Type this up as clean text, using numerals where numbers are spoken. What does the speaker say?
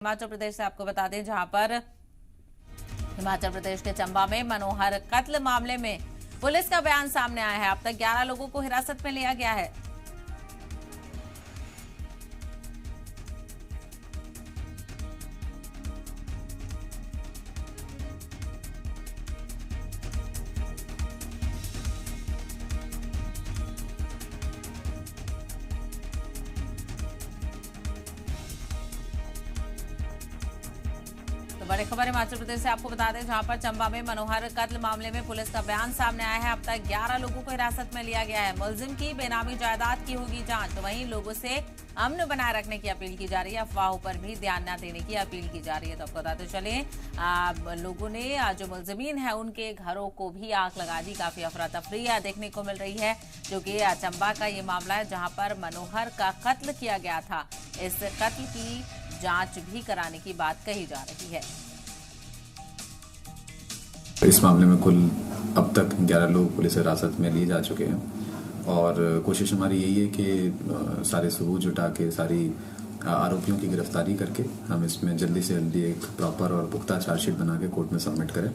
हिमाचल प्रदेश से आपको बता दें, जहां पर हिमाचल प्रदेश के चंबा में मनोहर कत्ल मामले में पुलिस का बयान सामने आया है। अब तक 11 लोगों को हिरासत में लिया गया है। बड़ी खबर हिमाचल प्रदेश से आपको बता दें, जहां पर चंबा में मनोहर कत्ल मामले में पुलिस का बयान सामने आया है। अब तक 11 लोगों को हिरासत में लिया गया है। मुलजिम की बेनामी जायदाद की होगी जांच। तो वहीं लोगों से अमन बनाए रखने की अपील की जा रही है। अफवाहों पर भी ध्यान न देने की अपील की जा रही है। तो आपको बताते चले, लोगों ने जो मुलजिमीन है उनके घरों को भी आग लगा दी। काफी अफरा तफरी देखने को मिल रही है, जो कि चंबा का ये मामला है, जहां पर मनोहर का कत्ल किया गया था। इस कत्ल की जांच भी कराने की बात कही जा रही है। इस मामले में कुल अब तक 11 लोग पुलिस हिरासत में लिए जा चुके हैं और कोशिश हमारी यही है कि सारे सबूत जुटा के सारी आरोपियों की गिरफ्तारी करके हम इसमें जल्दी से जल्दी एक प्रॉपर और पुख्ता चार्जशीट बना के कोर्ट में सबमिट करें।